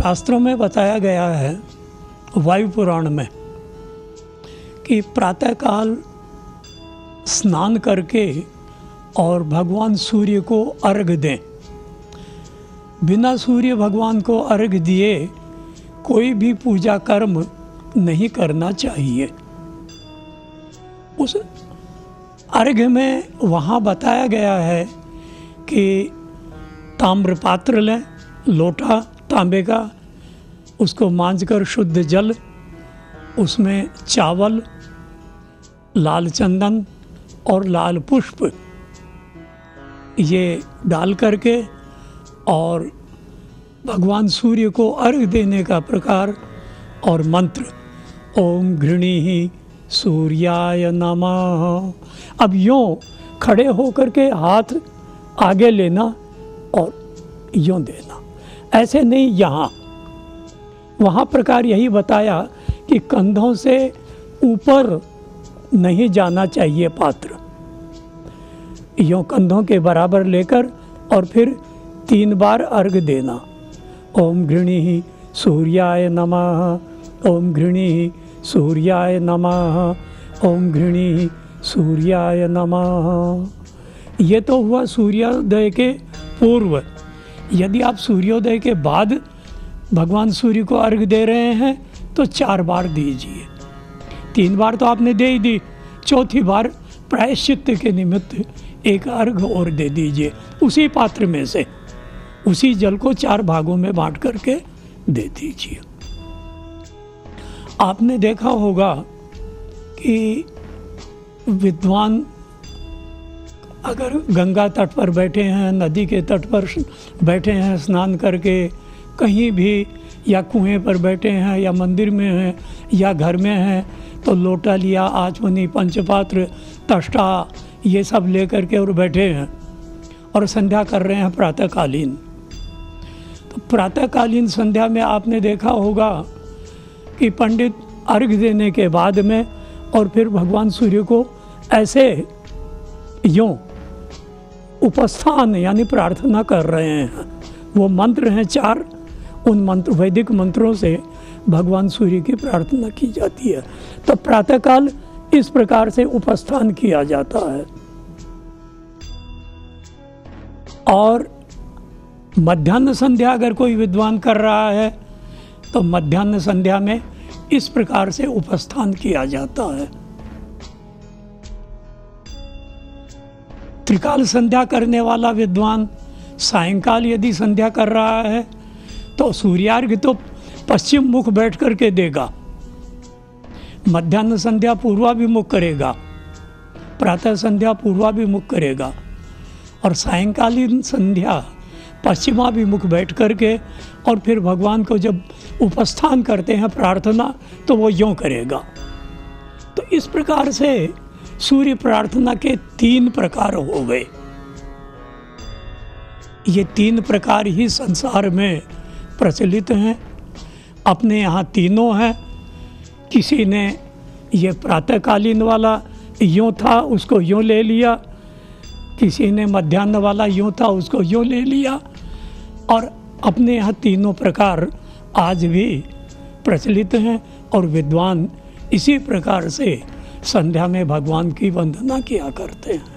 शास्त्रों में बताया गया है, वायु पुराण में, कि प्रातःकाल स्नान करके और भगवान सूर्य को अर्घ्य दें। बिना सूर्य भगवान को अर्घ्य दिए कोई भी पूजा कर्म नहीं करना चाहिए। उस अर्घ्य में वहाँ बताया गया है कि ताम्र पात्र लें, लोटा तांबे का, उसको मांजकर शुद्ध जल, उसमें चावल, लाल चंदन और लाल पुष्प ये डाल करके और भगवान सूर्य को अर्घ्य देने का प्रकार और मंत्र, ओम घृणीहि सूर्याय नमः। अब यूँ खड़े होकर के हाथ आगे लेना और यूँ देना, ऐसे नहीं। यहाँ वहाँ प्रकार यही बताया कि कंधों से ऊपर नहीं जाना चाहिए पात्र, यूँ कंधों के बराबर लेकर और फिर 3 बार अर्घ्य देना। ओम घृणीहि सूर्याय नमः, ओम घृणीहि सूर्याय नमः, ओम घृणीहि सूर्याय नमः। ये तो हुआ सूर्योदय के पूर्व। यदि आप सूर्योदय के बाद भगवान सूर्य को अर्घ्य दे रहे हैं तो 4 बार दीजिए। 3 बार तो आपने दे ही दी, चौथी बार प्रायश्चित्त के निमित्त एक अर्घ्य और दे दीजिए। उसी पात्र में से उसी जल को 4 भागों में बांट करके दे दीजिए। आपने देखा होगा कि विद्वान अगर गंगा तट पर बैठे हैं, नदी के तट पर बैठे हैं स्नान करके, कहीं भी, या कुएं पर बैठे हैं, या मंदिर में हैं, या घर में हैं, तो लोटा लिया, आचमनी, पंचपात्र, तष्टा, ये सब ले करके और बैठे हैं और संध्या कर रहे हैं प्रातःकालीन। तो प्रातःकालीन संध्या में आपने देखा होगा कि पंडित अर्घ्य देने के बाद में और फिर भगवान सूर्य को ऐसे यूँ उपस्थान यानी प्रार्थना कर रहे हैं। वो मंत्र हैं 4, उन मंत्र, वैदिक मंत्रों से भगवान सूर्य की प्रार्थना की जाती है। तो प्रातःकाल इस प्रकार से उपस्थान किया जाता है। और मध्याह्न संध्या अगर कोई विद्वान कर रहा है तो मध्याह्न संध्या में इस प्रकार से उपस्थान किया जाता है। त्रिकाल संध्या करने वाला विद्वान सायंकाल यदि संध्या कर रहा है तो सूर्यार्घ्य तो पश्चिम मुख बैठ करके देगा, मध्याह्न संध्या पूर्वाभिमुख करेगा, प्रातः संध्या पूर्वाभिमुख करेगा और सायंकालीन संध्या पश्चिमाभिमुख बैठ करके और फिर भगवान को जब उपस्थान करते हैं प्रार्थना तो वो यूँ करेगा। तो इस प्रकार से सूर्य प्रार्थना के 3 प्रकार हो गए। ये 3 प्रकार ही संसार में प्रचलित हैं। अपने यहाँ तीनों हैं। किसी ने ये प्रातःकालीन वाला यूँ था उसको यूँ ले लिया, किसी ने मध्याह्न वाला यूँ था उसको यूँ ले लिया, और अपने यहाँ तीनों प्रकार आज भी प्रचलित हैं और विद्वान इसी प्रकार से संध्या में भगवान की वंदना किया करते हैं।